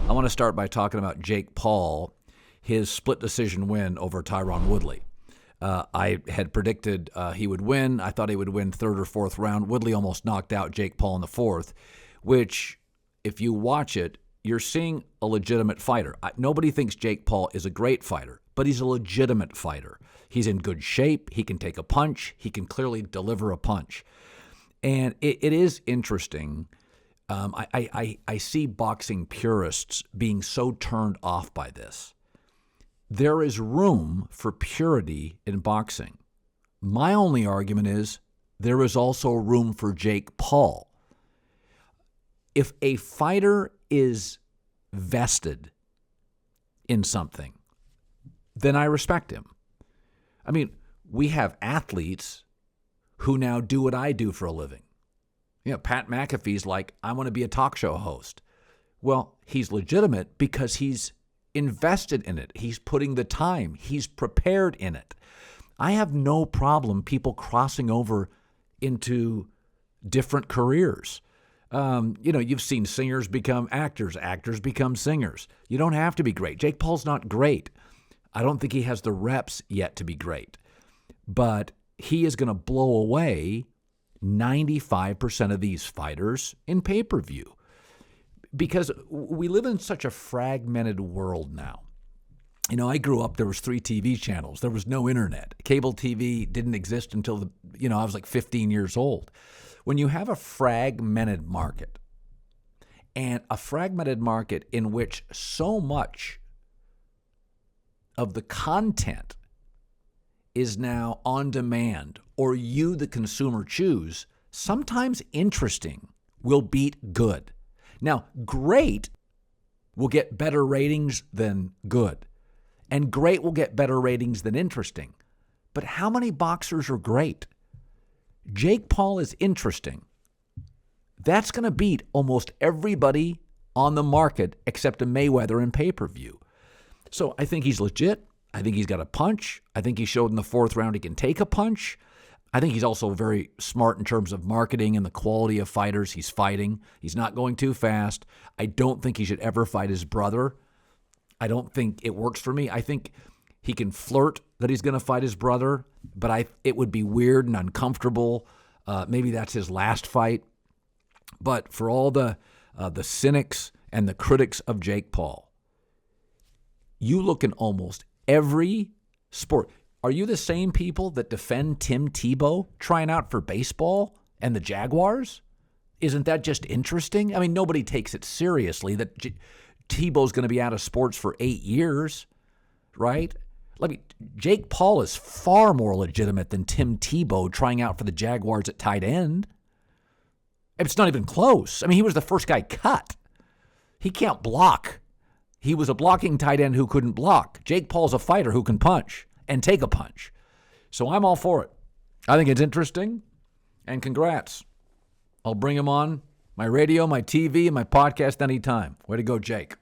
I want to start by talking about Jake Paul, his split decision win over Tyron Woodley. I had predicted he would win. I thought he would win third or fourth round. Woodley almost knocked out Jake Paul in the fourth, which, if you watch it, you're seeing a legitimate fighter. Nobody thinks Jake Paul is a great fighter, but he's a legitimate fighter. He's in good shape. He can take a punch. He can clearly deliver a punch. And it is interesting. I see boxing purists being so turned off by this. There is room for purity in boxing. My only argument is there is also room for Jake Paul. If a fighter is vested in something, then I respect him. I mean, we have athletes who now do what I do for a living. You know, Pat McAfee's like, I want to be a talk show host. Well, he's legitimate because he's invested in it. He's putting the time. He's prepared in it. I have no problem people crossing over into different careers. You've seen singers become actors, actors become singers. You don't have to be great. Jake Paul's not great. I don't think he has the reps yet to be great. But he is going to blow away 95% of these fighters in pay-per-view. Because we live in such a fragmented world now. You know, I grew up, there was 3 TV channels. There was no internet. Cable TV didn't exist until, I was like 15 years old. When you have a fragmented market, and a fragmented market in which so much of the content is now on demand, or you, the consumer, choose, sometimes interesting will beat good. Now, great will get better ratings than good, and great will get better ratings than interesting. But how many boxers are great? Jake Paul is interesting. That's going to beat almost everybody on the market except a Mayweather in pay-per-view. So I think he's legit. I think he's got a punch. I think he showed in the fourth round he can take a punch. I think he's also very smart in terms of marketing and the quality of fighters he's fighting. He's not going too fast. I don't think he should ever fight his brother. I don't think it works for me. I think he can flirt that he's going to fight his brother, but it would be weird and uncomfortable. Maybe that's his last fight. But for all the cynics and the critics of Jake Paul, you look in almost every sport. Are you the same people that defend Tim Tebow trying out for baseball and the Jaguars? Isn't that just interesting? I mean, nobody takes it seriously that Tebow's going to be out of sports for 8 years, right? Jake Paul is far more legitimate than Tim Tebow trying out for the Jaguars at tight end. It's not even close. I mean, he was the first guy cut. He can't block. He was a blocking tight end who couldn't block. Jake Paul's a fighter who can punch and take a punch. So I'm all for it. I think it's interesting, and congrats. I'll bring him on my radio, my TV, and my podcast anytime. Way to go, Jake.